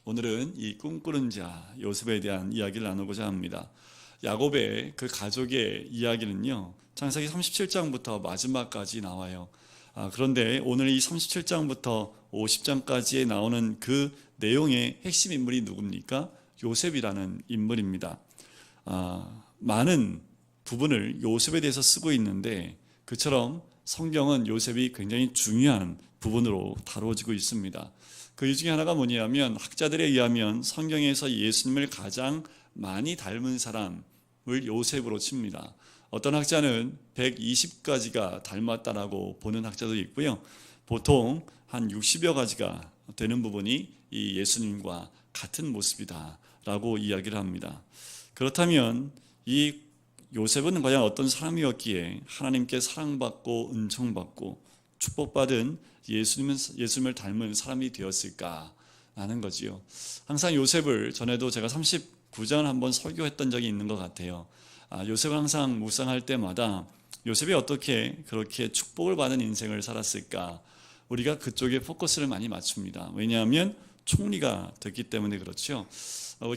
오늘은 이 꿈꾸는 자 요셉에 대한 이야기를 나누고자 합니다. 야곱의 그 가족의 이야기는요, 창세기 37장부터 마지막까지 나와요. 그런데 오늘 이 37장부터 50장까지에 나오는 그 내용의 핵심 인물이 누굽니까? 요셉이라는 인물입니다. 많은 부분을 요셉에 대해서 쓰고 있는데, 그처럼 성경은 요셉이 굉장히 중요한 부분으로 다루어지고 있습니다. 그 중에 하나가 뭐냐면, 학자들에 의하면 성경에서 예수님을 가장 많이 닮은 사람을 요셉으로 칩니다. 어떤 학자는 120가지가 닮았다라고 보는 학자도 있고요. 보통 한 60여 가지가 되는 부분이 이 예수님과 같은 모습이다라고 이야기를 합니다. 그렇다면 이 요셉은 과연 어떤 사람이었기에 하나님께 사랑받고 은총받고 축복받은 예수님을 닮은 사람이 되었을까라는 거지요. 항상 요셉을 전에도 제가 39장을 한번 설교했던 적이 있는 것 같아요. 요셉을 항상 묵상할 때마다 요셉이 어떻게 그렇게 축복을 받은 인생을 살았을까, 우리가 그쪽에 포커스를 많이 맞춥니다. 왜냐하면 총리가 됐기 때문에 그렇죠.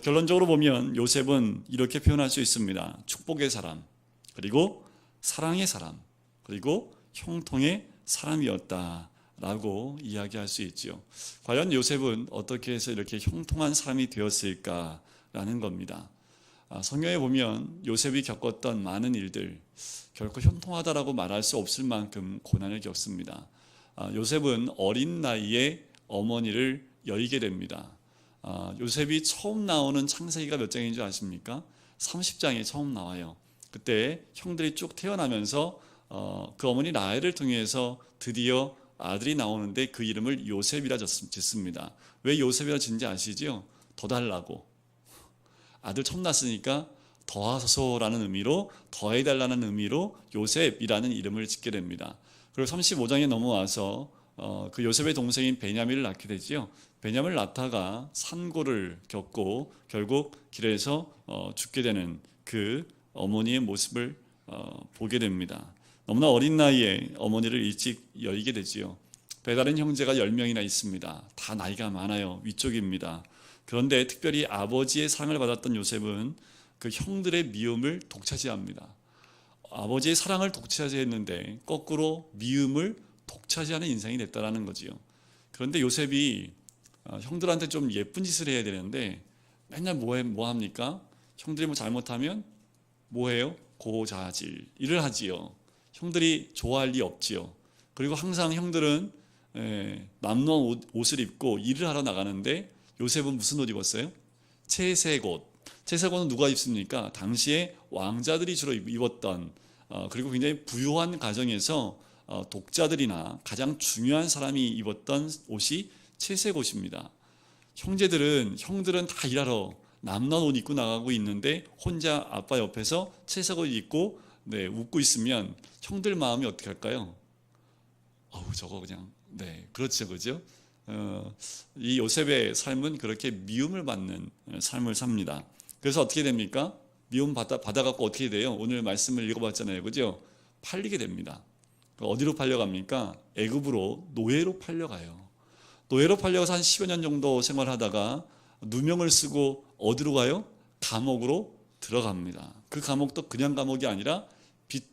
결론적으로 보면 요셉은 이렇게 표현할 수 있습니다. 축복의 사람, 그리고 사랑의 사람, 그리고 형통의 사람이었다라고 이야기할 수 있죠. 과연 요셉은 어떻게 해서 이렇게 형통한 사람이 되었을까라는 겁니다. 성경에 보면 요셉이 겪었던 많은 일들, 결코 형통하다라고 말할 수 없을 만큼 고난을 겪습니다. 요셉은 어린 나이에 어머니를 여의게 됩니다. 요셉이 처음 나오는 창세기가 몇 장인 줄 아십니까? 30장에 처음 나와요. 그때 형들이 쭉 태어나면서 그 어머니 라헬을 통해서 드디어 아들이 나오는데 그 이름을 요셉이라 짓습니다. 왜 요셉이라 짓는지 아시죠? 더 달라고. 아들 처음 낳았으니까 더하소서라는 의미로, 더해달라는 의미로 요셉이라는 이름을 짓게 됩니다. 그리고 35장에 넘어와서 그 요셉의 동생인 베냐민을 낳게 되지요. 베냐민을 낳다가 산고를 겪고 결국 길에서 죽게 되는 그 어머니의 모습을 보게 됩니다. 너무나 어린 나이에 어머니를 일찍 여의게 되지요. 배다른 형제가 10명이나 있습니다. 다 나이가 많아요. 위쪽입니다. 그런데 특별히 아버지의 사랑을 받았던 요셉은 그 형들의 미움을 독차지합니다. 아버지의 사랑을 독차지했는데 거꾸로 미움을 독차지하는 인생이 됐다라는 거지요. 그런데 요셉이 형들한테 좀 예쁜 짓을 해야 되는데 맨날 뭐 합니까? 형들이 뭐 잘못하면 뭐 해요? 고자질 일을 하지요. 형들이 좋아할 리 없지요. 그리고 항상 형들은 남non 옷을 입고 일을 하러 나가는데 요셉은 무슨 옷 입었어요? 채색옷. 채색옷은 누가 입습니까? 당시에 왕자들이 주로 입었던, 그리고 굉장히 부유한 가정에서 독자들이나 가장 중요한 사람이 입었던 옷이 채색옷입니다. 형들은 다 일하러 남non 옷 입고 나가고 있는데 혼자 아빠 옆에서 채색옷 입고 웃고 있으면 형들 마음이 어떻게 할까요? 저거 그냥 그렇죠, 그죠? 이 요셉의 삶은 그렇게 미움을 받는 삶을 삽니다. 그래서 어떻게 됩니까? 미움 받아갖고 어떻게 돼요? 오늘 말씀을 읽어봤잖아요, 그죠? 팔리게 됩니다. 어디로 팔려갑니까? 애굽으로 노예로 팔려가요. 노예로 팔려가서 한 10여 년 정도 생활하다가 누명을 쓰고 어디로 가요? 감옥으로 들어갑니다. 그 감옥도 그냥 감옥이 아니라 빛이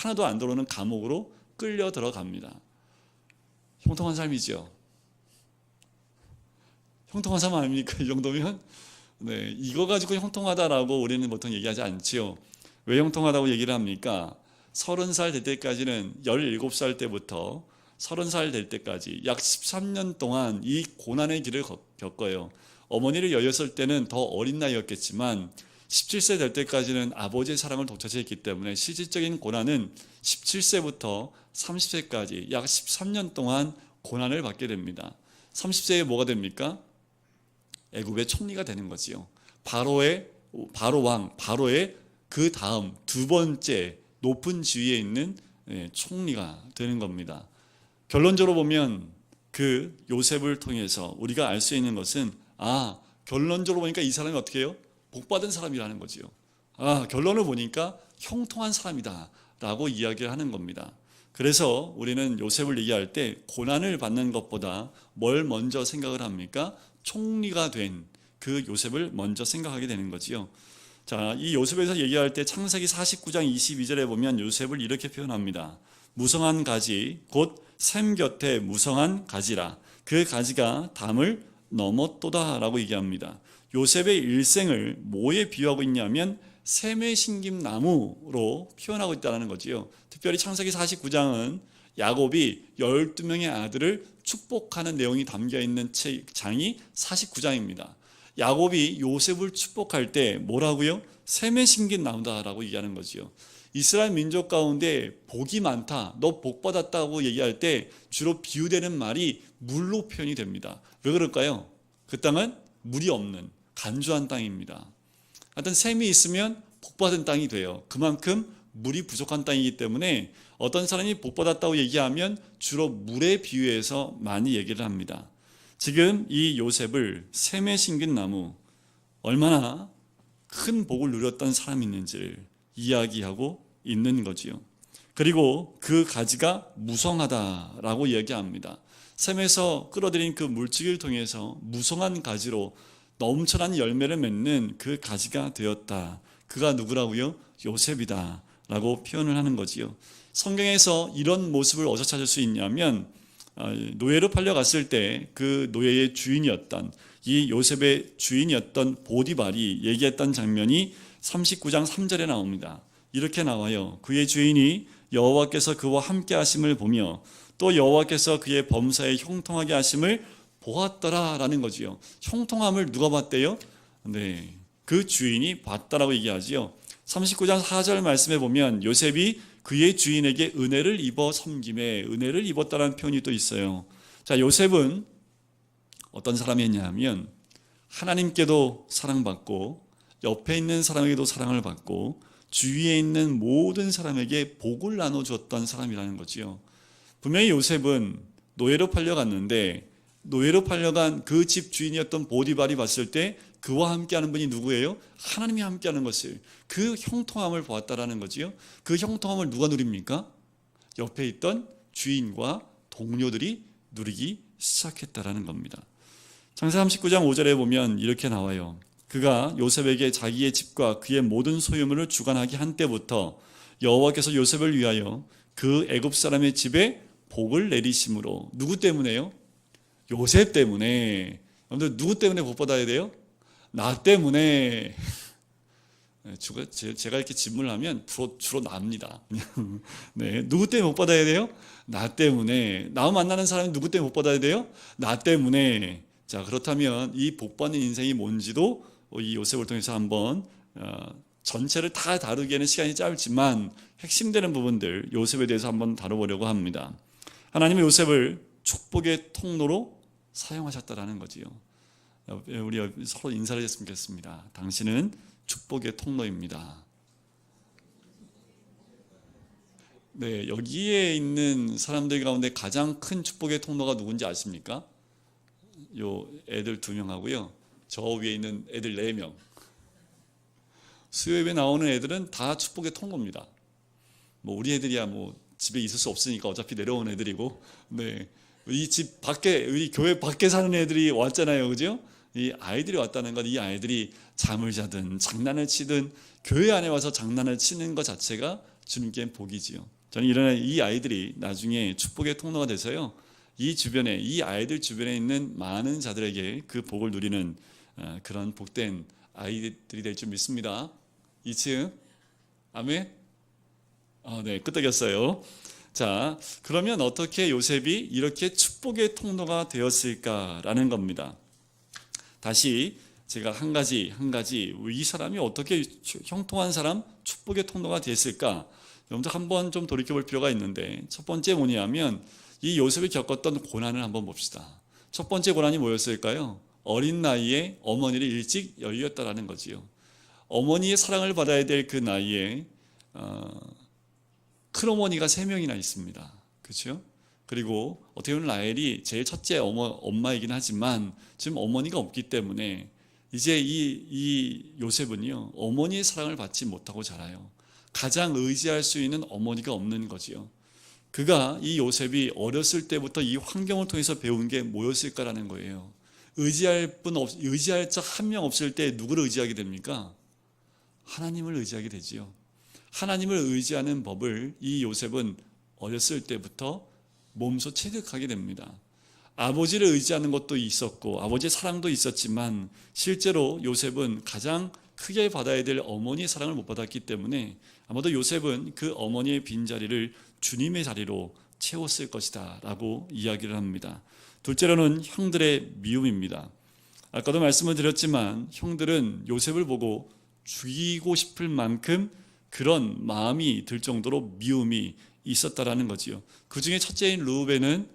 하나도 안 들어오는 감옥으로 끌려 들어갑니다. 형통한 삶이죠. 형통한 삶 아닙니까? 이 정도면? 이거 가지고 형통하다라고 우리는 보통 얘기하지 않지요. 왜 형통하다고 얘기를 합니까? 30살 될 때까지는 17살 때부터 30살 될 때까지 약 13년 동안 이 고난의 길을 겪어요. 어머니를 여였을 때는 더 어린 나이였겠지만 17세 될 때까지는 아버지의 사랑을 독차지했기 때문에 실질적인 고난은 17세부터 30세까지 약 13년 동안 고난을 받게 됩니다. 30세에 뭐가 됩니까? 애굽의 총리가 되는 거지요. 바로 왕, 바로의 그 다음 두 번째 높은 지위에 있는 총리가 되는 겁니다. 결론적으로 보면 그 요셉을 통해서 우리가 알 수 있는 것은 결론적으로 보니까 이 사람이 어떻게 해요? 복받은 사람이라는 거지요. 결론을 보니까 형통한 사람이다 라고 이야기를 하는 겁니다. 그래서 우리는 요셉을 얘기할 때 고난을 받는 것보다 뭘 먼저 생각을 합니까? 총리가 된 그 요셉을 먼저 생각하게 되는 거지요. 자, 이 요셉에서 얘기할 때 창세기 49장 22절에 보면 요셉을 이렇게 표현합니다. 무성한 가지 곧 샘 곁에 무성한 가지라. 그 가지가 담을 넘었도다 라고 얘기합니다. 요셉의 일생을 뭐에 비유하고 있냐면 샘에 심긴 나무로 표현하고 있다는 거지요. 특별히 창세기 49장은 야곱이 12명의 아들을 축복하는 내용이 담겨있는 장이 49장입니다. 야곱이 요셉을 축복할 때 뭐라고요? 샘에 심긴 나무다라고 얘기하는 거지요. 이스라엘 민족 가운데 복이 많다, 너 복 받았다고 얘기할 때 주로 비유되는 말이 물로 표현이 됩니다. 왜 그럴까요? 그 땅은 물이 없는 간주한 땅입니다. 하여튼 샘이 있으면 복 받은 땅이 돼요. 그만큼 물이 부족한 땅이기 때문에 어떤 사람이 복 받았다고 얘기하면 주로 물에 비유해서 많이 얘기를 합니다. 지금 이 요셉을 샘에 심긴 나무, 얼마나 큰 복을 누렸던 사람이 있는지를 이야기하고 있는 거지요. 그리고 그 가지가 무성하다라고 이야기합니다. 샘에서 끌어들인 그 물질을 통해서 무성한 가지로 넘쳐난 열매를 맺는 그 가지가 되었다. 그가 누구라고요? 요셉이다 라고 표현을 하는 거지요. 성경에서 이런 모습을 어디서 찾을 수 있냐면 노예로 팔려갔을 때 그 노예의 주인이었던 이 요셉의 주인이었던 보디발이 얘기했던 장면이 39장 3절에 나옵니다. 이렇게 나와요. 그의 주인이 여호와께서 그와 함께 하심을 보며 또 여호와께서 그의 범사에 형통하게 하심을 보았더라라는 거지요. 형통함을 누가 봤대요? 네, 그 주인이 봤다라고 얘기하지요. 39장 4절 말씀에 보면 요셉이 그의 주인에게 은혜를 입어 섬김에 은혜를 입었다는 표현이 또 있어요. 자, 요셉은 어떤 사람이었냐 하면 하나님께도 사랑받고 옆에 있는 사람에게도 사랑을 받고 주위에 있는 모든 사람에게 복을 나눠주었던 사람이라는 거지요. 분명히 요셉은 노예로 팔려갔는데 노예로 팔려간 그 집 주인이었던 보디발이 봤을 때 그와 함께하는 분이 누구예요? 하나님이 함께하는 것을, 그 형통함을 보았다라는 거지요. 그 형통함을 누가 누립니까? 옆에 있던 주인과 동료들이 누리기 시작했다라는 겁니다. 창세기 39장 5절에 보면 이렇게 나와요. 그가 요셉에게 자기의 집과 그의 모든 소유물을 주관하게 한 때부터 여호와께서 요셉을 위하여 그 애굽 사람의 집에 복을 내리심으로. 누구 때문에요? 요셉 때문에. 여러분들 누구 때문에 복 받아야 돼요? 나 때문에. 제가 이렇게 질문을 하면 주로 납니다. 네, 누구 때문에 복 받아야 돼요? 나 때문에. 나 만나는 사람이 누구 때문에 복 받아야 돼요? 나 때문에. 자, 그렇다면 이 복 받는 인생이 뭔지도 이 요셉을 통해서 한번 전체를 다 다루기에는 시간이 짧지만 핵심되는 부분들 요셉에 대해서 한번 다뤄보려고 합니다. 하나님은 요셉을 축복의 통로로 사용하셨다라는 거지요. 우리 서로 인사를 했으면 좋겠습니다. 당신은 축복의 통로입니다. 네, 여기에 있는 사람들 가운데 가장 큰 축복의 통로가 누군지 아십니까? 요 애들 2명하고요. 저 위에 있는 애들 4명. 수요예배 나오는 애들은 다 축복의 통로입니다. 뭐 우리 애들이야 뭐 집에 있을 수 없으니까 어차피 내려온 애들이고, 네, 이 집 밖에, 우리 교회 밖에 사는 애들이 왔잖아요, 그죠? 이 아이들이 왔다는 건 이 아이들이 잠을 자든 장난을 치든 교회 안에 와서 장난을 치는 것 자체가 주님께 복이지요. 저는 이런 이 아이들이 나중에 축복의 통로가 돼서요, 이 주변에, 이 아이들 주변에 있는 많은 자들에게 그 복을 누리는 그런 복된 아이들이 될 줄 믿습니다. 2층 아멘. 네, 끄떡였어요. 자, 그러면 어떻게 요셉이 이렇게 축복의 통로가 되었을까라는 겁니다. 다시 제가 한 가지 이 사람이 어떻게 형통한 사람, 축복의 통로가 됐을까? 여러분들 한번 좀 돌이켜볼 필요가 있는데, 첫 번째 뭐냐면 이 요셉이 겪었던 고난을 한번 봅시다. 첫 번째 고난이 뭐였을까요? 어린 나이에 어머니를 일찍 열렸다라는 거지요. 어머니의 사랑을 받아야 될 그 나이에 큰어머니가 3명이나 있습니다. 그렇죠? 그리고 어떻게 보면 라헬이 제일 첫째 엄마이긴 하지만 지금 어머니가 없기 때문에 이제 이 요셉은요, 어머니의 사랑을 받지 못하고 자라요. 가장 의지할 수 있는 어머니가 없는 거지요. 그가 이 요셉이 어렸을 때부터 이 환경을 통해서 배운 게 뭐였을까라는 거예요. 의지할 자 한 명 없을 때 누구를 의지하게 됩니까? 하나님을 의지하게 되지요. 하나님을 의지하는 법을 이 요셉은 어렸을 때부터 몸소 체득하게 됩니다. 아버지를 의지하는 것도 있었고 아버지의 사랑도 있었지만 실제로 요셉은 가장 크게 받아야 될 어머니의 사랑을 못 받았기 때문에 아마도 요셉은 그 어머니의 빈자리를 주님의 자리로 채웠을 것이다 라고 이야기를 합니다. 둘째로는 형들의 미움입니다. 아까도 말씀을 드렸지만 형들은 요셉을 보고 죽이고 싶을 만큼 그런 마음이 들 정도로 미움이 있었다라는 거지요. 그 중에 첫째인 르우벤은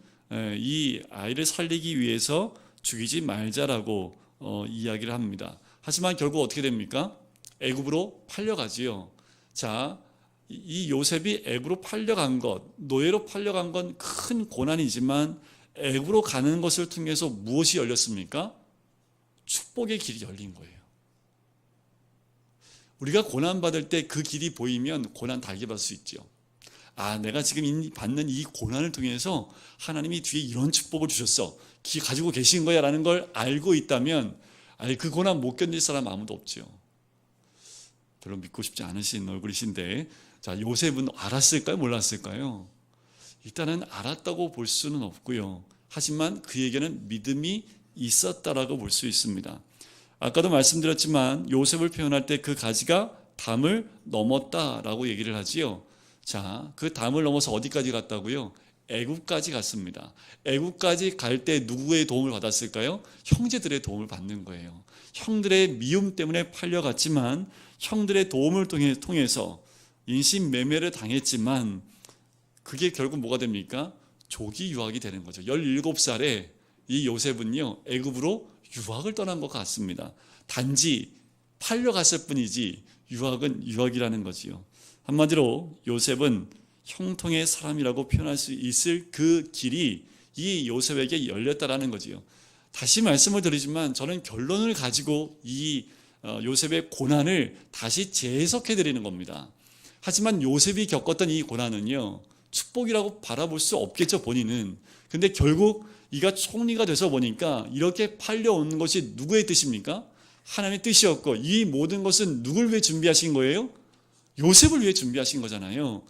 이 아이를 살리기 위해서 죽이지 말자라고 이야기를 합니다. 하지만 결국 어떻게 됩니까? 애굽으로 팔려가지요. 자, 이 요셉이 애굽으로 팔려간 것, 노예로 팔려간 건 큰 고난이지만 애굽으로 가는 것을 통해서 무엇이 열렸습니까? 축복의 길이 열린 거예요. 우리가 고난받을 때 그 길이 보이면 고난 달게 받을 수 있죠. 아, 내가 지금 받는 이 고난을 통해서 하나님이 뒤에 이런 축복을 주셨어. 가지고 계신 거야 라는 걸 알고 있다면 그 고난 못 견딜 사람 아무도 없죠. 별로 믿고 싶지 않으신 얼굴이신데, 자, 요셉은 알았을까요? 몰랐을까요? 일단은 알았다고 볼 수는 없고요. 하지만 그에게는 믿음이 있었다라고 볼 수 있습니다. 아까도 말씀드렸지만 요셉을 표현할 때 그 가지가 담을 넘었다라고 얘기를 하지요. 자, 그 담을 넘어서 어디까지 갔다고요? 애굽까지 갔습니다. 애굽까지 갈 때 누구의 도움을 받았을까요? 형제들의 도움을 받는 거예요. 형들의 미움 때문에 팔려갔지만 형들의 도움을 통해서 인신매매를 당했지만 그게 결국 뭐가 됩니까? 조기 유학이 되는 거죠. 17살에 이 요셉은요, 애굽으로 유학을 떠난 것 같습니다. 단지 팔려갔을 뿐이지 유학은 유학이라는 거지요. 한마디로 요셉은 형통의 사람이라고 표현할 수 있을 그 길이 이 요셉에게 열렸다라는 거지요. 다시 말씀을 드리지만 저는 결론을 가지고 이 요셉의 고난을 다시 재해석해 드리는 겁니다. 하지만 요셉이 겪었던 이 고난은요, 축복이라고 바라볼 수 없겠죠, 본인은. 근데 결국 이가 총리가 돼서 보니까 이렇게 팔려온 것이 누구의 뜻입니까? 하나님의 뜻이었고, 이 모든 것은 누굴 위해 준비하신 거예요? 요셉을 위해 준비하신 거잖아요.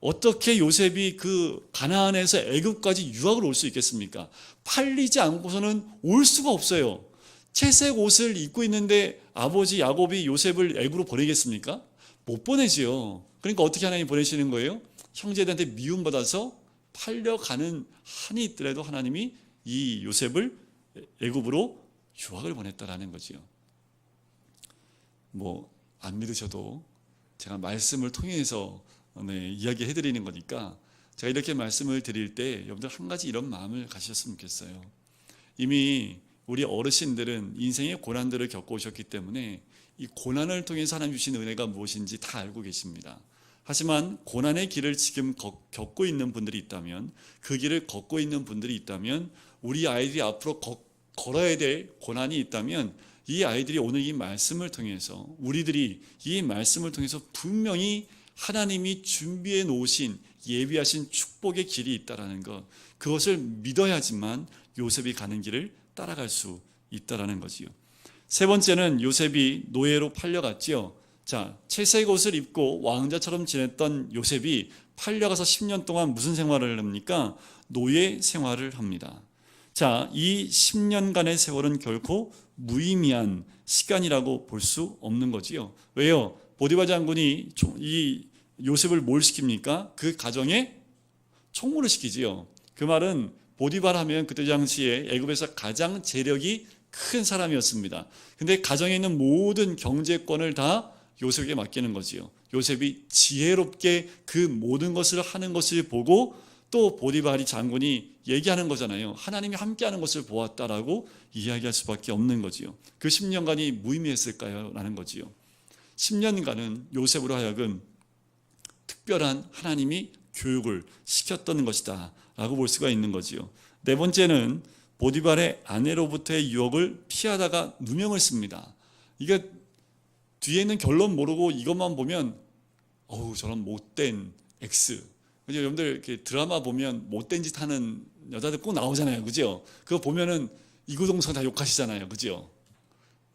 어떻게 요셉이 그 가나안에서 애굽까지 유학을 올 수 있겠습니까? 팔리지 않고서는 올 수가 없어요. 채색 옷을 입고 있는데 아버지 야곱이 요셉을 애굽으로 보내겠습니까? 못 보내지요. 그러니까 어떻게 하나님 보내시는 거예요? 형제들한테 미움받아서 팔려가는 한이 있더라도 하나님이 이 요셉을 애굽으로 유학을 보냈다라는 거지요. 뭐 안 믿으셔도 제가 말씀을 통해서 이야기해 드리는 거니까 제가 이렇게 말씀을 드릴 때 여러분들 한 가지 이런 마음을 가지셨으면 좋겠어요. 이미 우리 어르신들은 인생의 고난들을 겪어오셨기 때문에 이 고난을 통해서 하나님 주신 은혜가 무엇인지 다 알고 계십니다. 하지만 고난의 길을 지금 겪고 있는 분들이 있다면, 그 길을 걷고 있는 분들이 있다면, 우리 아이들이 앞으로 걸어야 될 고난이 있다면 이 아이들이 오늘 이 말씀을 통해서, 우리들이 이 말씀을 통해서 분명히 하나님이 준비해 놓으신 예비하신 축복의 길이 있다라는 것, 그것을 믿어야지만 요셉이 가는 길을 따라갈 수 있다라는 거지요. 세 번째는 요셉이 노예로 팔려갔지요. 자, 채색 옷을 입고 왕자처럼 지냈던 요셉이 팔려가서 10년 동안 무슨 생활을 합니까? 노예 생활을 합니다. 자, 이 10년간의 세월은 결코 무의미한 시간이라고 볼 수 없는 거지요. 왜요? 보디발 장군이 이 요셉을 뭘 시킵니까? 그 가정에 총무를 시키지요. 그 말은 보디발 하면 그때 당시에 애굽에서 가장 재력이 큰 사람이었습니다. 근데 가정에 있는 모든 경제권을 다 요셉에게 맡기는 거지요. 요셉이 지혜롭게 그 모든 것을 하는 것을 보고 또 보디발이 장군이 얘기하는 거잖아요. 하나님이 함께하는 것을 보았다라고 이야기할 수밖에 없는 거지요. 그 10년간이 무의미했을까요? 라는 거지요. 10년간은 요셉으로 하여금 특별한 하나님이 교육을 시켰던 것이다 라고 볼 수가 있는 거지요. 네 번째는 보디발의 아내로부터의 유혹을 피하다가 누명을 씁니다. 이게 뒤에 있는 결론 모르고 이것만 보면 저런 못된 X. 여러분들 이렇게 드라마 보면 못된 짓 하는 여자들 꼭 나오잖아요. 그죠? 그거 보면은 이구동성 다 욕하시잖아요. 그죠?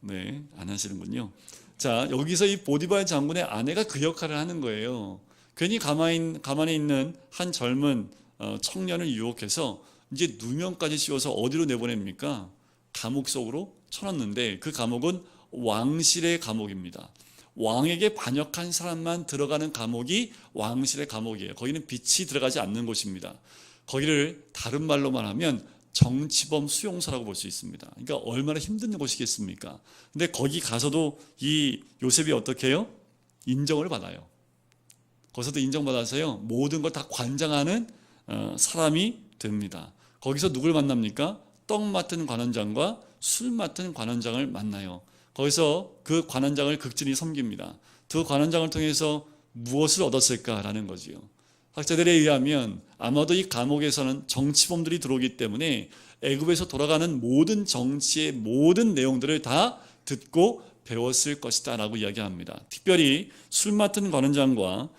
네, 안 하시는군요. 자, 여기서 이 보디발 장군의 아내가 그 역할을 하는 거예요. 괜히 가만히 있는 한 젊은 청년을 유혹해서 이제 누명까지 씌워서 어디로 내보냅니까? 감옥 속으로 쳐넣는데, 그 감옥은 왕실의 감옥입니다. 왕에게 반역한 사람만 들어가는 감옥이 왕실의 감옥이에요. 거기는 빛이 들어가지 않는 곳입니다. 거기를 다른 말로 말하면 정치범 수용소라고 볼 수 있습니다. 그러니까 얼마나 힘든 곳이겠습니까? 근데 거기 가서도 이 요셉이 어떻게 해요? 인정을 받아요. 거기서도 인정받아서요, 모든 걸 다 관장하는 사람이 됩니다. 거기서 누굴 만납니까? 떡 맡은 관원장과 술 맡은 관원장을 만나요. 거기서 그 관원장을 극진히 섬깁니다. 그 관원장을 통해서 무엇을 얻었을까라는 거지요. 학자들에 의하면 아마도 이 감옥에서는 정치범들이 들어오기 때문에 애굽에서 돌아가는 모든 정치의 모든 내용들을 다 듣고 배웠을 것이다 라고 이야기합니다. 특별히 술 맡은 관원장과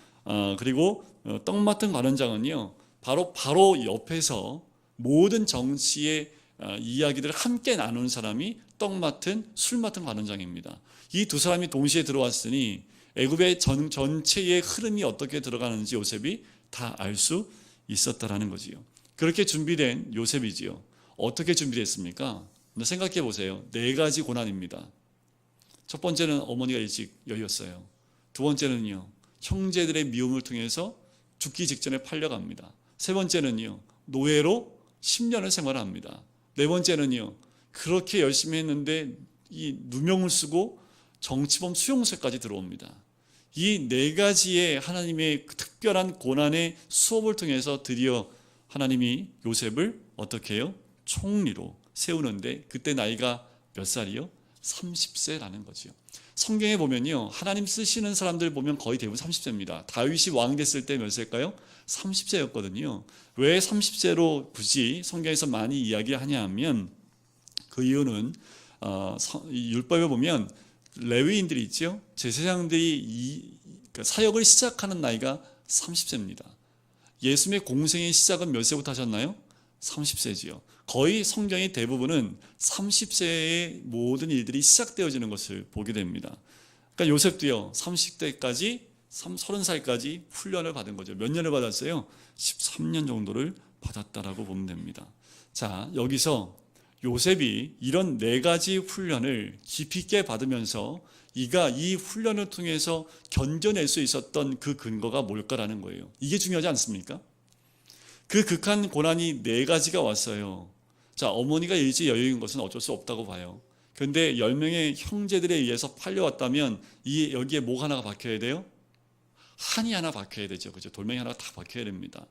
그리고 떡 맡은 관원장은요, 바로 옆에서 모든 정치의 이야기들을 함께 나누는 사람이 떡 맡은 술 맡은 관원장입니다. 이 두 사람이 동시에 들어왔으니 애굽의 전체의 흐름이 어떻게 들어가는지 요셉이 다 알 수 있었다라는 거지요. 그렇게 준비된 요셉이지요. 어떻게 준비됐습니까? 생각해 보세요. 4가지 고난입니다. 첫 번째는 어머니가 일찍 여의었어요. 두 번째는요, 형제들의 미움을 통해서 죽기 직전에 팔려갑니다. 세 번째는요, 노예로 10년을 생활합니다. 네 번째는요, 그렇게 열심히 했는데 이 누명을 쓰고 정치범 수용소까지 들어옵니다. 이 4가지의 하나님의 특별한 고난의 수업을 통해서 드디어 하나님이 요셉을 어떻게 해요? 총리로 세우는데, 그때 나이가 몇 살이요? 30세라는 거죠. 성경에 보면요, 하나님 쓰시는 사람들 보면 거의 대부분 30세입니다. 다윗이 왕 됐을 때 몇 세일까요? 30세였거든요. 왜 30세로 굳이 성경에서 많이 이야기하냐 하면, 그 이유는 율법에 보면 레위인들이 있죠. 제사장들이 사역을 시작하는 나이가 30세입니다. 예수님의 공생의 시작은 몇 세부터 하셨나요? 30세지요. 거의 성경의 대부분은 30세의 모든 일들이 시작되어지는 것을 보게 됩니다. 그러니까 요셉도요, 30대까지 30살까지 훈련을 받은 거죠. 몇 년을 받았어요? 13년 정도를 받았다라고 보면 됩니다. 자, 여기서 요셉이 이런 4가지 훈련을 깊이 있게 받으면서 이가 이 훈련을 통해서 견뎌낼 수 있었던 그 근거가 뭘까라는 거예요. 이게 중요하지 않습니까? 그 극한 고난이 4가지가 왔어요. 자, 어머니가 일찍 여유인 것은 어쩔 수 없다고 봐요. 그런데 10명의 형제들에 의해서 팔려왔다면 여기에 목 하나가 박혀야 돼요? 한이 하나 박혀야 되죠. 그죠? 돌멩이 하나 다 박혀야 됩니다.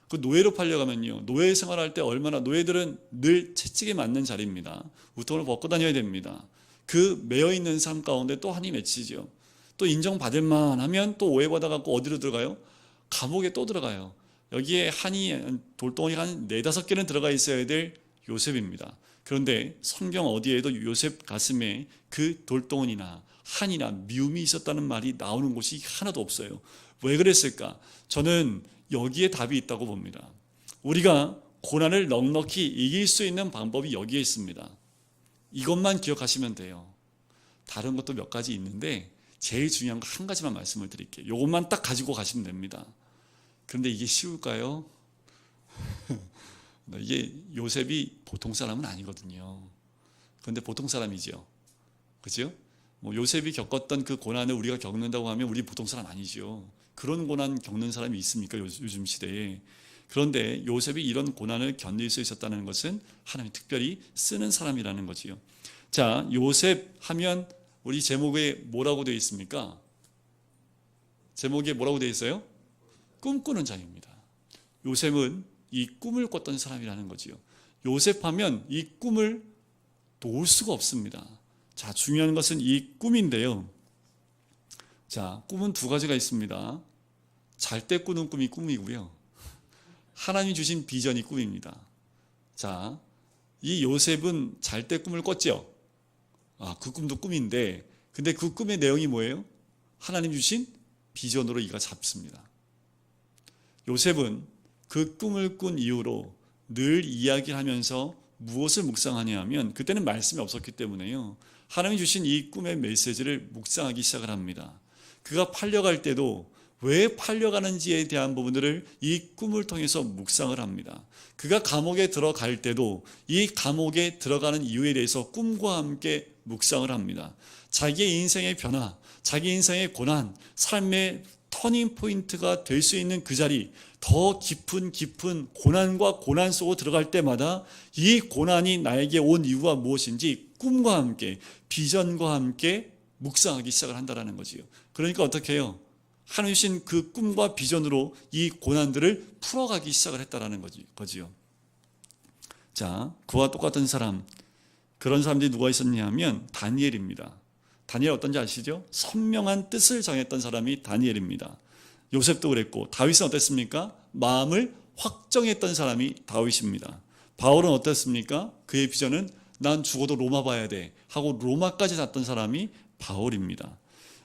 그 노예로 팔려가면요, 노예 생활할 때 얼마나, 노예들은 늘 채찍에 맞는 자리입니다. 우통을 벗고 다녀야 됩니다. 그 매여있는 삶 가운데 또 한이 맺히죠. 또 인정받을 만하면 또 오해받아갖고 어디로 들어가요? 감옥에 또 들어가요. 여기에 한이, 돌덩이가 한 4-5개는 들어가 있어야 될 요셉입니다. 그런데 성경 어디에도 요셉 가슴에 그 돌덩이나 한이나 미움이 있었다는 말이 나오는 곳이 하나도 없어요. 왜 그랬을까? 저는 여기에 답이 있다고 봅니다. 우리가 고난을 넉넉히 이길 수 있는 방법이 여기에 있습니다. 이것만 기억하시면 돼요. 다른 것도 몇 가지 있는데 제일 중요한 거 한 가지만 말씀을 드릴게요. 이것만 딱 가지고 가시면 됩니다. 그런데 이게 쉬울까요? 이게 요셉이 보통 사람은 아니거든요. 그런데 보통 사람이죠. 그죠? 요셉이 겪었던 그 고난을 우리가 겪는다고 하면 우리 보통 사람 아니죠. 그런 고난 겪는 사람이 있습니까? 요즘 시대에. 그런데 요셉이 이런 고난을 견딜 수 있었다는 것은 하나님이 특별히 쓰는 사람이라는 거지요. 자, 요셉 하면 우리 제목에 뭐라고 되어 있습니까? 제목에 뭐라고 되어 있어요? 꿈꾸는 자입니다. 요셉은 이 꿈을 꿨던 사람이라는 거지요. 요셉 하면 이 꿈을 놓을 수가 없습니다. 자, 중요한 것은 이 꿈인데요. 자, 꿈은 2가지가 있습니다. 잘 때 꾸는 꿈이 꿈이고요. 하나님이 주신 비전이 꿈입니다. 자, 이 요셉은 잘 때 꿈을 꿨죠. 그 꿈도 꿈인데, 근데 그 꿈의 내용이 뭐예요? 하나님 주신 비전으로 이가 잡습니다. 요셉은 그 꿈을 꾼 이후로 늘 이야기를 하면서 무엇을 묵상하냐 하면 그때는 말씀이 없었기 때문에요. 하나님이 주신 이 꿈의 메시지를 묵상하기 시작을 합니다. 그가 팔려갈 때도 왜 팔려가는지에 대한 부분들을 이 꿈을 통해서 묵상을 합니다. 그가 감옥에 들어갈 때도 이 감옥에 들어가는 이유에 대해서 꿈과 함께 묵상을 합니다. 자기의 인생의 변화, 자기 인생의 고난, 삶의 터닝 포인트가 될 수 있는 그 자리, 더 깊은 고난과 고난 속으로 들어갈 때마다 이 고난이 나에게 온 이유가 무엇인지 꿈과 함께, 비전과 함께 묵상하기 시작을 한다는 거지요. 그러니까 어떻게 해요? 하나님 주신 그 꿈과 비전으로 이 고난들을 풀어가기 시작을 했다는 거지요. 자, 그와 똑같은 사람, 그런 사람들이 누가 있었냐면 다니엘입니다. 다니엘 어떤지 아시죠? 선명한 뜻을 정했던 사람이 다니엘입니다. 요셉도 그랬고, 다윗은 어땠습니까? 마음을 확정했던 사람이 다윗입니다. 바울은 어땠습니까? 그의 비전은 난 죽어도 로마 봐야 돼 하고 로마까지 갔던 사람이 바울입니다.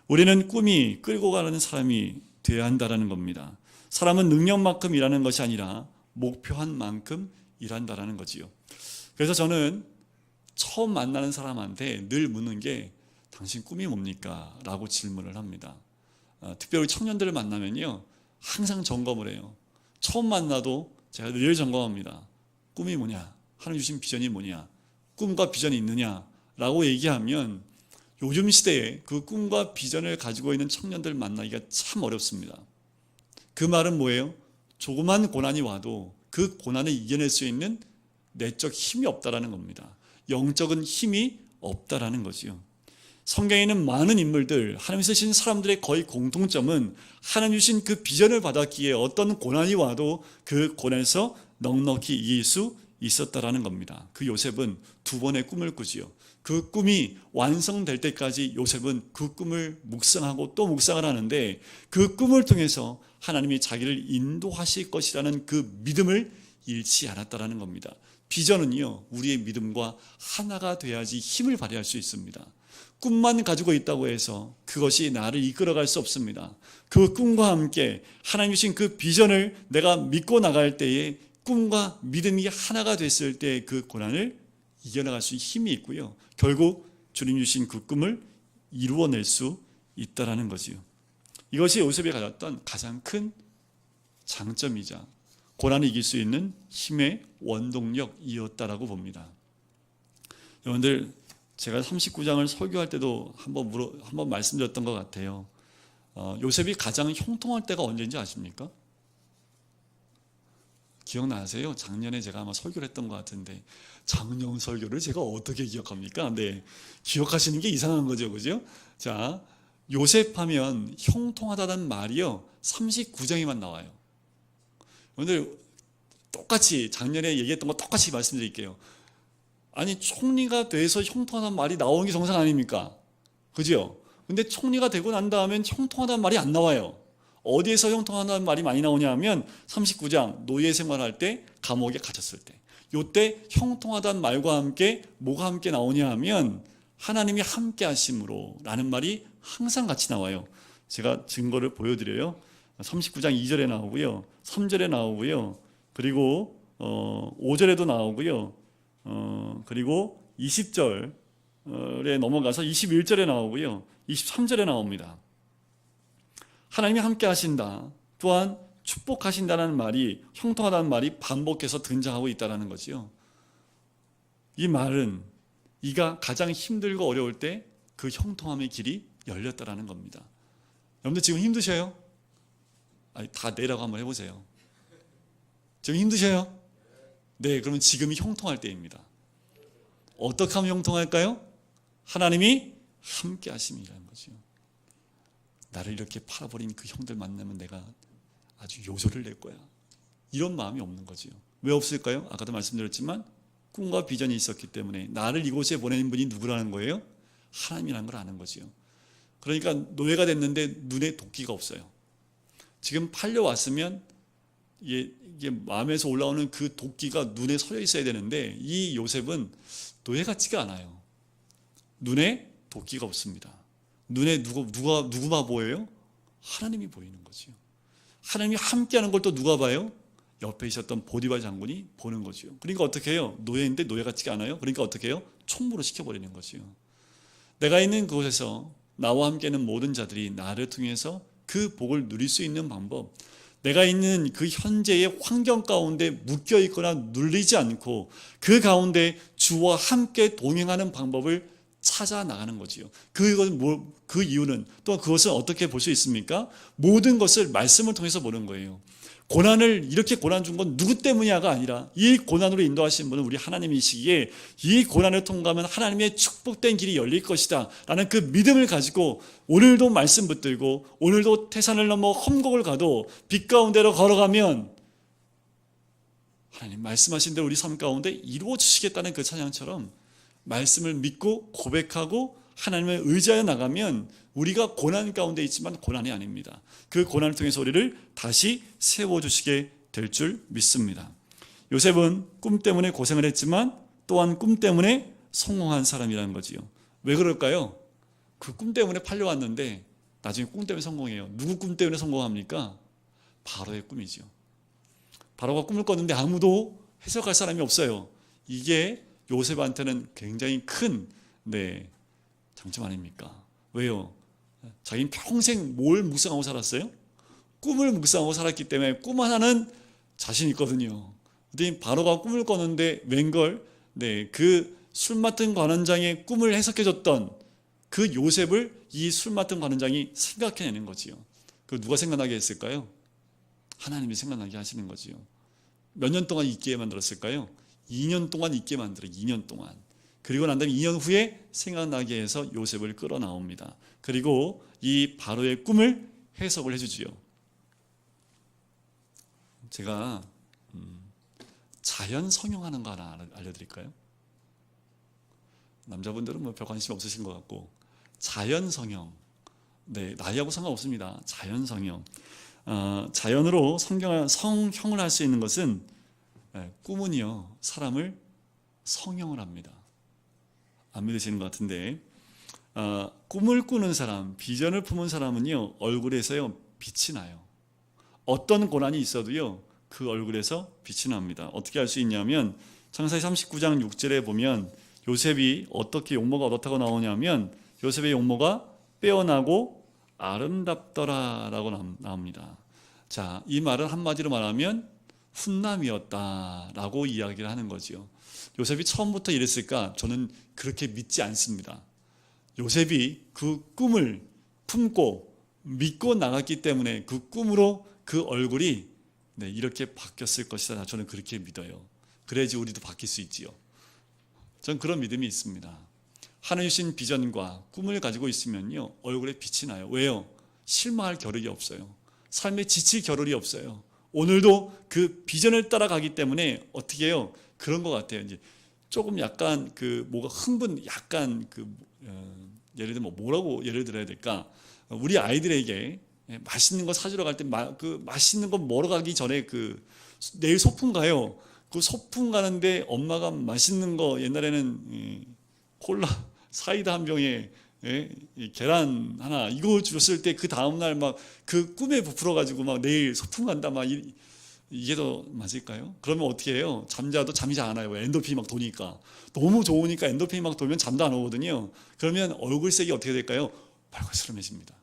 우리는 꿈이 끌고 가는 사람이 되어야 한다는 겁니다. 사람은 능력만큼 일하는 것이 아니라 목표한 만큼 일한다는 거지요. 그래서 저는 처음 만나는 사람한테 늘 묻는 게 당신 꿈이 뭡니까? 라고 질문을 합니다. 특별히 청년들을 만나면요, 항상 점검을 해요. 처음 만나도 제가 늘 점검합니다. 꿈이 뭐냐? 하나님 주신 비전이 뭐냐? 꿈과 비전이 있느냐? 라고 얘기하면 요즘 시대에 그 꿈과 비전을 가지고 있는 청년들 만나기가 참 어렵습니다. 그 말은 뭐예요? 조그만 고난이 와도 그 고난을 이겨낼 수 있는 내적 힘이 없다라는 겁니다. 영적인 힘이 없다라는 거지요. 성경에 있는 많은 인물들, 하나님 쓰신 사람들의 거의 공통점은 하나님 주신 그 비전을 받았기에 어떤 고난이 와도 그 고난에서 넉넉히 이길 수 있었다라는 겁니다. 그 요셉은 2번의 꿈을 꾸지요. 그 꿈이 완성될 때까지 요셉은 그 꿈을 묵상하고 또 묵상을 하는데 그 꿈을 통해서 하나님이 자기를 인도하실 것이라는 그 믿음을 잃지 않았다라는 겁니다. 비전은요, 우리의 믿음과 하나가 돼야지 힘을 발휘할 수 있습니다. 꿈만 가지고 있다고 해서 그것이 나를 이끌어갈 수 없습니다. 그 꿈과 함께 하나님 주신 그 비전을 내가 믿고 나갈 때에 꿈과 믿음이 하나가 됐을 때 그 고난을 이겨나갈 수 있는 힘이 있고요. 결국 주님 주신 그 꿈을 이루어낼 수 있다는 거지요. 이것이 요셉이 가졌던 가장 큰 장점이자 고난을 이길 수 있는 힘의 원동력이었다라고 봅니다. 여러분들, 제가 39장을 설교할 때도 한번 말씀드렸던 것 같아요. 요셉이 가장 형통할 때가 언제인지 아십니까? 기억나세요? 작년에 제가 아마 설교를 했던 것 같은데 작년 설교를 제가 어떻게 기억합니까? 네, 기억하시는 게 이상한 거죠, 그죠? 자, 요셉 하면 형통하다는 말이요 39장에만 나와요. 오늘 똑같이 작년에 얘기했던 거 똑같이 말씀드릴게요. 아니, 총리가 돼서 형통하다는 말이 나오는 게 정상 아닙니까? 그죠? 근데 총리가 되고 난 다음엔 형통하다는 말이 안 나와요. 어디에서 형통하다는 말이 많이 나오냐 하면 39장 노예 생활할 때, 감옥에 갇혔을 때, 요때 형통하다는 말과 함께 뭐가 함께 나오냐 하면 하나님이 함께 하심으로 라는 말이 항상 같이 나와요. 제가 증거를 보여드려요. 39장 2절에 나오고요, 3절에 나오고요, 그리고 5절에도 나오고요, 그리고 20절에 넘어가서 21절에 나오고요, 23절에 나옵니다. 하나님이 함께 하신다, 또한 축복하신다는 말이, 형통하다는 말이 반복해서 등장하고 있다는 거지요. 이 말은 이가 가장 힘들고 어려울 때 그 형통함의 길이 열렸다는 겁니다. 여러분들 지금 힘드셔요? 아니, 다 내라고 한번 해보세요. 지금 힘드셔요? 네, 그러면 지금이 형통할 때입니다. 어떻게 하면 형통할까요? 하나님이 함께 하심이라는 거죠. 나를 이렇게 팔아버린 그 형들 만나면 내가 아주 요소를 낼 거야. 이런 마음이 없는 거죠. 왜 없을까요? 아까도 말씀드렸지만 꿈과 비전이 있었기 때문에 나를 이곳에 보낸 분이 누구라는 거예요? 하나님이라는 걸 아는 거죠. 그러니까 노예가 됐는데 눈에 도끼가 없어요. 지금 팔려왔으면 이게 마음에서 올라오는 그 도끼가 눈에 서려 있어야 되는데 이 요셉은 노예 같지가 않아요. 눈에 도끼가 없습니다. 눈에 누구가 보여요? 하나님이 보이는 거죠. 하나님이 함께하는 걸 또 누가 봐요? 옆에 있었던 보디발 장군이 보는 거죠. 그러니까 어떻게 해요? 노예인데 노예 같지가 않아요? 그러니까 어떻게 해요? 총무로 시켜버리는 거죠. 내가 있는 그곳에서 나와 함께 있는 모든 자들이 나를 통해서 그 복을 누릴 수 있는 방법, 내가 있는 그 현재의 환경 가운데 묶여 있거나 눌리지 않고 그 가운데 주와 함께 동행하는 방법을 찾아 나가는 거지요. 그 이유는 또 그것을 어떻게 볼 수 있습니까? 모든 것을 말씀을 통해서 보는 거예요. 고난을 이렇게 고난 준 건 누구 때문이야가 아니라 이 고난으로 인도하신 분은 우리 하나님이시기에 이 고난을 통과하면 하나님의 축복된 길이 열릴 것이다 라는 그 믿음을 가지고 오늘도 말씀 붙들고 오늘도 태산을 넘어 험곡을 가도 빛 가운데로 걸어가면 하나님 말씀하신 대로 우리 삶 가운데 이루어 주시겠다는 그 찬양처럼 말씀을 믿고 고백하고 하나님을 의지하여 나가면 우리가 고난 가운데 있지만 고난이 아닙니다. 그 고난을 통해서 우리를 다시 세워주시게 될 줄 믿습니다. 요셉은 꿈 때문에 고생을 했지만 또한 꿈 때문에 성공한 사람이라는 거지요. 왜 그럴까요? 그 꿈 때문에 팔려왔는데 나중에 꿈 때문에 성공해요. 누구 꿈 때문에 성공합니까? 바로의 꿈이죠. 바로가 꿈을 꿨는데 아무도 해석할 사람이 없어요. 이게 요셉한테는 굉장히 큰 장점 아닙니까? 왜요? 자기는 평생 뭘 묵상하고 살았어요? 꿈을 묵상하고 살았기 때문에 꿈 하나는 자신 있거든요. 근데 바로가 꿈을 꿨는데 웬걸 그 술 맡은 관원장의 꿈을 해석해줬던 그 요셉을 이 술 맡은 관원장이 생각해내는 거지요. 그 누가 생각나게 했을까요? 하나님이 생각나게 하시는 거지요. 몇 년 동안 있게 만들었을까요? 2년 동안 있게 만들어 2년 동안. 그리고 난 다음에 2년 후에 생각나게 해서 요셉을 끌어나옵니다. 그리고 이 바로의 꿈을 해석을 해주지요. 제가 자연 성형하는 거 하나 알려드릴까요? 남자분들은 뭐 별 관심 없으신 것 같고 자연 성형, 나이하고 상관없습니다. 자연 성형, 자연으로 성형을 할 수 있는 것은 꿈은요 사람을 성형을 합니다. 안 믿으시는 것 같은데 꿈을 꾸는 사람, 비전을 품은 사람은요 얼굴에서요 빛이 나요. 어떤 고난이 있어도요 그 얼굴에서 빛이 납니다. 어떻게 알 수 있냐면 창세기 39장 6절에 보면 요셉이 어떻게 용모가 어떻다고 나오냐면 요셉의 용모가 빼어나고 아름답더라 라고 나옵니다. 자, 이 말은 한마디로 말하면 훈남이었다라고 이야기를 하는 거지요. 요셉이 처음부터 이랬을까? 저는 그렇게 믿지 않습니다. 요셉이 그 꿈을 품고 믿고 나갔기 때문에 그 꿈으로 그 얼굴이 이렇게 바뀌었을 것이다. 저는 그렇게 믿어요. 그래야지 우리도 바뀔 수 있지요. 전 그런 믿음이 있습니다. 하나님 주신 비전과 꿈을 가지고 있으면요 얼굴에 빛이 나요. 왜요? 실망할 겨를이 없어요. 삶에 지칠 겨를이 없어요. 오늘도 그 비전을 따라가기 때문에 어떻게 해요? 그런 것 같아요. 이제 조금 약간 뭐가 약간 예를 들면 뭐라고 예를 들어야 될까? 우리 아이들에게 맛있는 거 사주러 갈 때 맛있는 거 먹으러 가기 전에 내일 소풍 가요. 그 소풍 가는데 엄마가 맛있는 거 옛날에는 콜라 사이다 한 병에 계란 하나 이거 줬을 때 그 다음날 막 그 꿈에 부풀어 가지고 막 내일 소풍 간다 막 이게 더 맞을까요? 그러면 어떻게 해요? 잠자도 잠이 잘 안 와요. 엔도핀이 막 도니까 너무 좋으니까 엔도핀이 막 돌면 잠도 안 오거든요. 그러면 얼굴색이 어떻게 될까요? 발걸스름해집니다.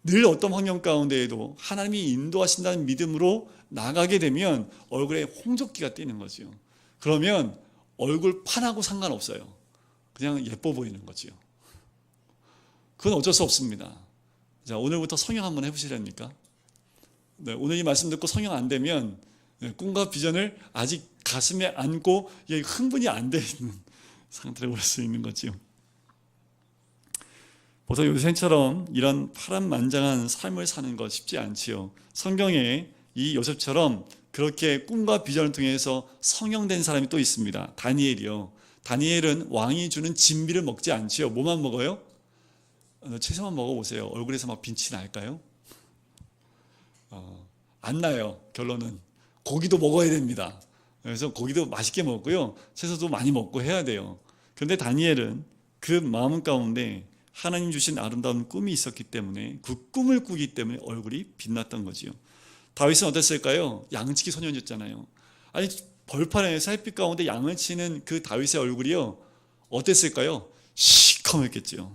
늘 어떤 환경 가운데에도 하나님이 인도하신다는 믿음으로 나가게 되면 얼굴에 홍조기가 띄는 거죠. 그러면 얼굴 판하고 상관없어요. 그냥 예뻐 보이는 거죠. 그건 어쩔 수 없습니다. 자, 오늘부터 성형 한번 해보시렵니까? 오늘 이 말씀 듣고 성형 안 되면 꿈과 비전을 아직 가슴에 안고 흥분이 안 돼 있는 상태로 볼 수 있는 거죠. 보통 요셉처럼 이런 파란만장한 삶을 사는 것 쉽지 않지요. 성경에 이 요셉처럼 그렇게 꿈과 비전을 통해서 성형된 사람이 또 있습니다. 다니엘이요. 다니엘은 왕이 주는 진미를 먹지 않지요. 뭐만 먹어요? 채소만 먹어보세요. 얼굴에서 막 빛이 날까요? 안 나요. 결론은 고기도 먹어야 됩니다. 그래서 고기도 맛있게 먹고요. 채소도 많이 먹고 해야 돼요. 그런데 다니엘은 그 마음 가운데 하나님 주신 아름다운 꿈이 있었기 때문에 그 꿈을 꾸기 때문에 얼굴이 빛났던 거지요. 다윗은 어땠을까요? 양치기 소년이었잖아요. 아니 벌판에서 햇빛 가운데 양을 치는 그 다윗의 얼굴이요 어땠을까요? 시커멓겠죠.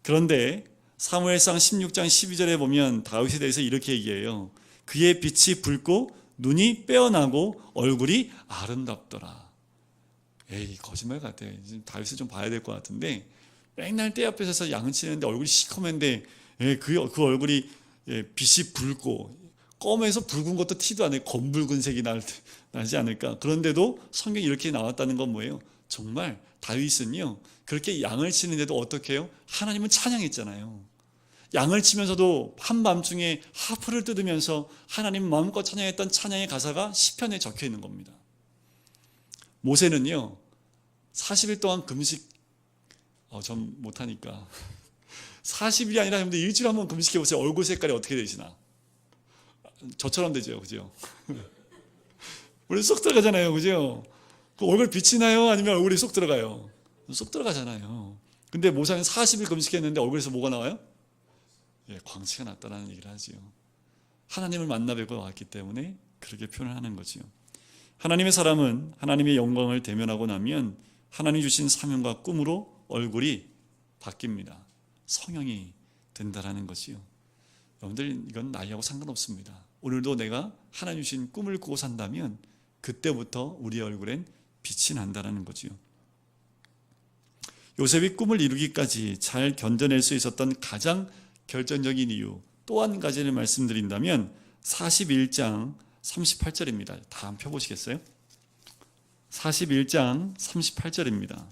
그런데 사무엘상 16장 12절에 보면 다윗에 대해서 이렇게 얘기해요. 그의 빛이 붉고 눈이 빼어나고 얼굴이 아름답더라. 에이 거짓말 같아. 다윗을 좀 봐야 될 것 같은데 맨날 때 앞에 서서 양을 치는데 얼굴이 시커먼데 그 얼굴이 빛이 붉고 껌에서 붉은 것도 티도 안 나요. 검붉은 색이 나지 않을까. 그런데도 성경이 이렇게 나왔다는 건 뭐예요? 정말 다윗은요 그렇게 양을 치는데도 어떻게 해요? 하나님은 찬양했잖아요. 양을 치면서도 한밤중에 하프를 뜯으면서 하나님 마음껏 찬양했던 찬양의 가사가 시편에 적혀 있는 겁니다. 모세는요 40일 동안 금식 전 못하니까 40일이 아니라 여러분들 일주일에 한번 금식해 보세요. 얼굴 색깔이 어떻게 되시나? 저처럼 되죠, 그죠? 우리 쏙 들어가잖아요, 그죠? 그 얼굴 빛이 나요? 아니면 얼굴이 쏙 들어가요? 쏙 들어가잖아요. 근데 모세는 40일 금식했는데 얼굴에서 뭐가 나와요? 광채가 났다는 얘기를 하지요. 하나님을 만나 뵙고 왔기 때문에 그렇게 표현을 하는 거지요. 하나님의 사람은 하나님의 영광을 대면하고 나면 하나님 주신 사명과 꿈으로 얼굴이 바뀝니다. 성형이 된다라는 거지요. 여러분들 이건 나이하고 상관없습니다. 오늘도 내가 하나님 주신 꿈을 꾸고 산다면 그때부터 우리의 얼굴엔 빛이 난다는 거지요. 요셉이 꿈을 이루기까지 잘 견뎌낼 수 있었던 가장 결정적인 이유 또 한 가지를 말씀드린다면 41장 38절입니다. 다 한번 펴보시겠어요? 41장 38절입니다.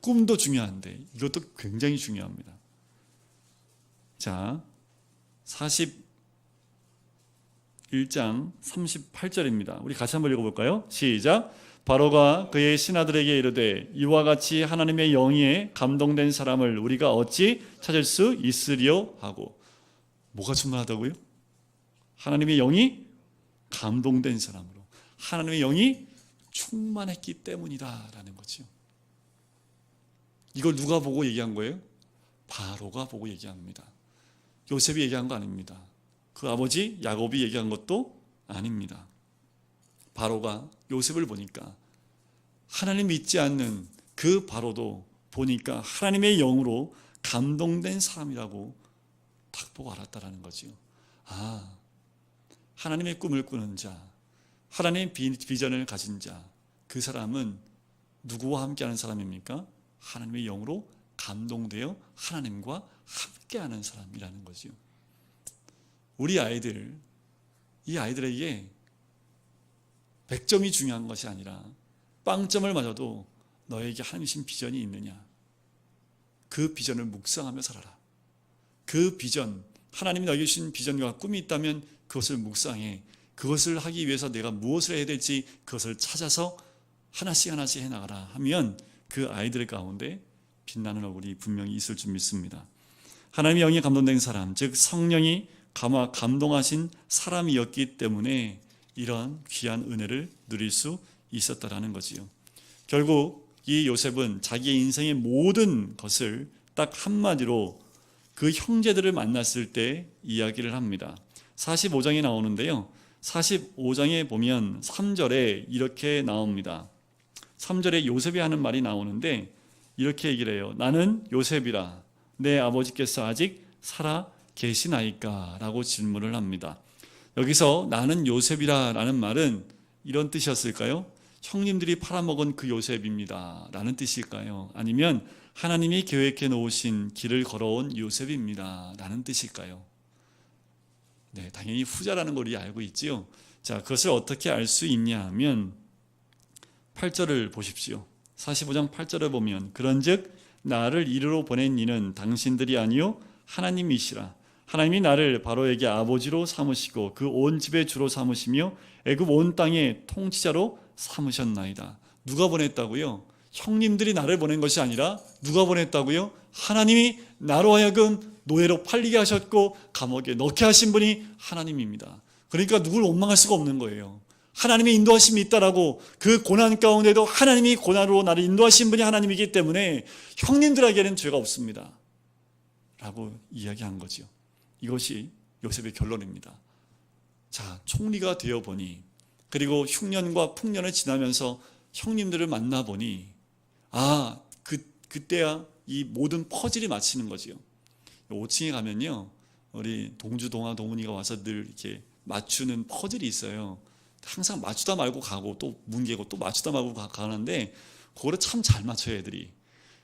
꿈도 중요한데 이것도 굉장히 중요합니다. 자, 41장 38절입니다. 우리 같이 한번 읽어볼까요? 시작. 바로가 그의 신하들에게 이르되 이와 같이 하나님의 영에 감동된 사람을 우리가 어찌 찾을 수 있으리요 하고. 뭐가 충만하다고요? 하나님의 영이 감동된 사람으로 하나님의 영이 충만했기 때문이다라는 거죠. 이걸 누가 보고 얘기한 거예요? 바로가 보고 얘기합니다. 요셉이 얘기한 거 아닙니다. 그 아버지 야곱이 얘기한 것도 아닙니다. 바로가 요셉을 보니까 하나님 믿지 않는 그 바로도 보니까 하나님의 영으로 감동된 사람이라고 딱 보고 알았다라는 거지요. 아, 하나님의 꿈을 꾸는 자, 하나님의 비전을 가진 자, 그 사람은 누구와 함께하는 사람입니까? 하나님의 영으로 감동되어 하나님과 함께하는 사람이라는 거죠. 우리 아이들, 이 아이들에게 100점이 중요한 것이 아니라 빵점을 맞아도 너에게 하나님 주신 비전이 있느냐, 그 비전을 묵상하며 살아라. 그 비전, 하나님이 너에게 주신 비전과 꿈이 있다면 그것을 묵상해. 그것을 하기 위해서 내가 무엇을 해야 될지 그것을 찾아서 하나씩 하나씩 해나가라 하면 그 아이들 가운데 빛나는 얼굴이 분명히 있을 줄 믿습니다. 하나님의 영이 감동된 사람, 즉 성령이 감동하신 사람이었기 때문에 이런 귀한 은혜를 누릴 수 있었다라는 거지요. 결국 이 요셉은 자기의 인생의 모든 것을 딱 한마디로 그 형제들을 만났을 때 이야기를 합니다. 45장에 나오는데요. 45장에 보면 3절에 이렇게 나옵니다. 3절에 요셉이 하는 말이 나오는데 이렇게 얘기를 해요. 나는 요셉이라 내 아버지께서 아직 살아 계시나이까? 라고 질문을 합니다. 여기서 나는 요셉이라 라는 말은 이런 뜻이었을까요? 형님들이 팔아먹은 그 요셉입니다 라는 뜻일까요? 아니면 하나님이 계획해 놓으신 길을 걸어온 요셉입니다 라는 뜻일까요? 네, 당연히 후자라는 걸 우리 알고 있지요. 자, 그것을 어떻게 알 수 있냐 하면 8절을 보십시오. 45장 8절을 보면 그런즉 나를 이리로 보낸 이는 당신들이 아니요 하나님이시라. 하나님이 나를 바로에게 아버지로 삼으시고 그 온 집의 주로 삼으시며 애굽 온 땅의 통치자로 삼으셨나이다. 누가 보냈다고요? 형님들이 나를 보낸 것이 아니라 누가 보냈다고요? 하나님이 나로 하여금 노예로 팔리게 하셨고 감옥에 넣게 하신 분이 하나님입니다. 그러니까 누굴 원망할 수가 없는 거예요. 하나님의 인도하심이 있다라고, 그 고난 가운데도 하나님이 고난으로 나를 인도하신 분이 하나님이기 때문에 형님들에게는 죄가 없습니다 라고 이야기한 거죠. 이것이 요셉의 결론입니다. 자, 총리가 되어 보니, 그리고 흉년과 풍년을 지나면서 형님들을 만나 보니, 그때야 이 모든 퍼즐이 맞히는 거지요. 5층에 가면요, 우리 동주 동아 동훈이가 와서 늘 이렇게 맞추는 퍼즐이 있어요. 항상 맞추다 말고 가고 또 뭉개고 또 맞추다 말고 가는데 그거를 참 잘 맞춰요, 애들이.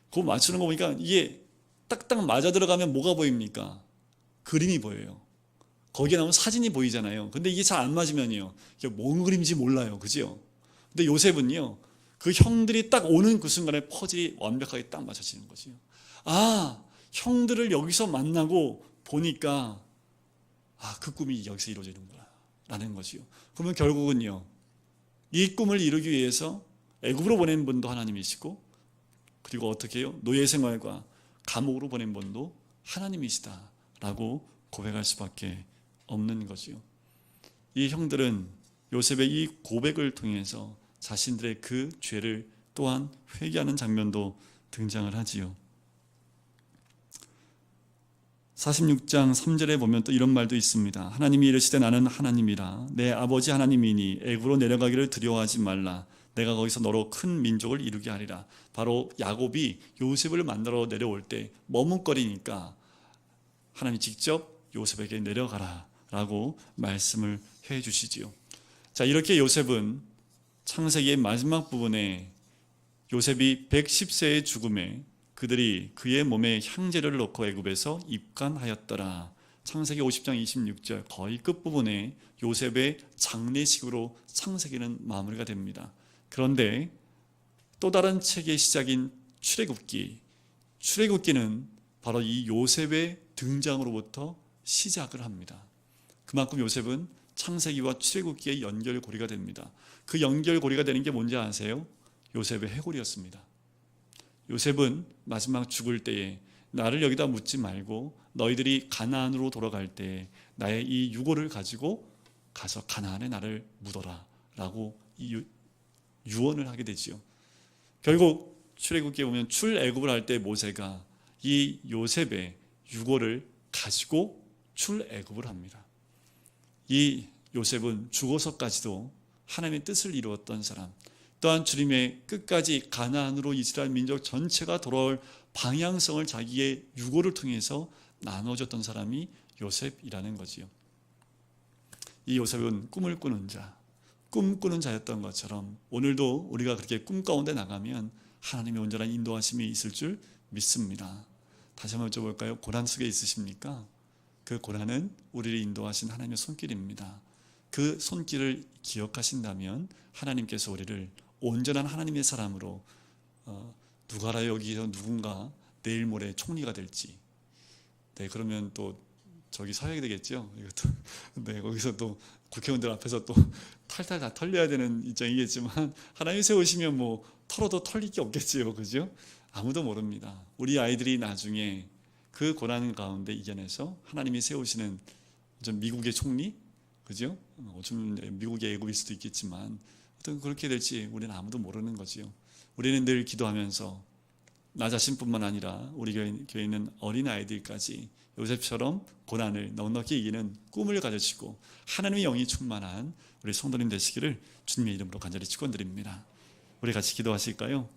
그거 맞추는 거 보니까 이게 딱딱 맞아 들어가면 뭐가 보입니까? 그림이 보여요. 거기에 나오면 사진이 보이잖아요. 근데 이게 잘 안 맞으면요, 이게 뭔 그림인지 몰라요. 그죠? 근데 요셉은요, 그 형들이 딱 오는 그 순간에 퍼즐이 완벽하게 딱 맞춰지는 거죠. 형들을 여기서 만나고 보니까 그 꿈이 여기서 이루어지는구나 라는 거지요. 그러면 결국은요, 이 꿈을 이루기 위해서 애굽으로 보낸 분도 하나님이시고, 그리고 어떻게 해요? 노예 생활과 감옥으로 보낸 분도 하나님이시다라고 고백할 수밖에 없는 거지요. 이 형들은 요셉의 이 고백을 통해서 자신들의 그 죄를 또한 회개하는 장면도 등장을 하지요. 46장 3절에 보면 또 이런 말도 있습니다. 하나님이 이르시되 나는 하나님이라 내 아버지 하나님이니 애굽으로 내려가기를 두려워하지 말라. 내가 거기서 너로 큰 민족을 이루게 하리라. 바로 야곱이 요셉을 만나러 내려올 때 머뭇거리니까 하나님이 직접 요셉에게 내려가라 라고 말씀을 해 주시지요. 자, 이렇게 요셉은 창세기의 마지막 부분에 요셉이 110세의 죽음에 그들이 그의 몸에 향제를 넣고 애굽에서 입간하였더라. 창세기 50장 26절 거의 끝부분에 요셉의 장례식으로 창세기는 마무리가 됩니다. 그런데 또 다른 책의 시작인 출애굽기는 바로 이 요셉의 등장으로부터 시작을 합니다. 그만큼 요셉은 창세기와 출애굽기의 연결고리가 됩니다. 그 연결고리가 되는 게 뭔지 아세요? 요셉의 해골이었습니다. 요셉은 마지막 죽을 때에 나를 여기다 묻지 말고 너희들이 가나안으로 돌아갈 때 나의 이 유골을 가지고 가서 가나안에 나를 묻어라 라고 유언을 하게 되지요. 결국 출애굽기에 보면 출애굽을 할 때 모세가 이 요셉의 유골을 가지고 출애굽을 합니다. 이 요셉은 죽어서까지도 하나님의 뜻을 이루었던 사람, 또한 주님의 끝까지 가나안으로 이스라엘 민족 전체가 돌아올 방향성을 자기의 유고를 통해서 나눠줬던 사람이 요셉이라는 거지요. 이 요셉은 꿈을 꾸는 자, 꿈꾸는 자였던 것처럼 오늘도 우리가 그렇게 꿈 가운데 나가면 하나님의 온전한 인도하심이 있을 줄 믿습니다. 다시 한번 여쭤볼까요? 고난 속에 있으십니까? 그 고난은 우리를 인도하신 하나님의 손길입니다. 그 손길을 기억하신다면 하나님께서 우리를 온전한 하나님의 사람으로 누가 알아요? 여기서 누군가 내일 모레 총리가 될지. 네, 그러면 또 저기 서야 되겠죠. 이것도 네, 거기서 또 국회의원들 앞에서 또 탈탈 다 털려야 되는 입장이겠지만 하나님 세우시면 뭐 털어도 털릴 게 없겠지요, 그죠? 아무도 모릅니다. 우리 아이들이 나중에 그 고난 가운데 이겨내서 하나님이 세우시는 미국의 총리, 그죠? 어쩌면 미국의 애굽일 수도 있겠지만 어떤 그렇게 될지 우리는 아무도 모르는 거지요. 우리는 늘 기도하면서 나 자신뿐만 아니라 우리 교회에 있는 어린 아이들까지 요셉처럼 고난을 넉넉히 이기는 꿈을 가지시고 하나님의 영이 충만한 우리 성도님 되시기를 주님의 이름으로 간절히 축원드립니다. 우리 같이 기도하실까요?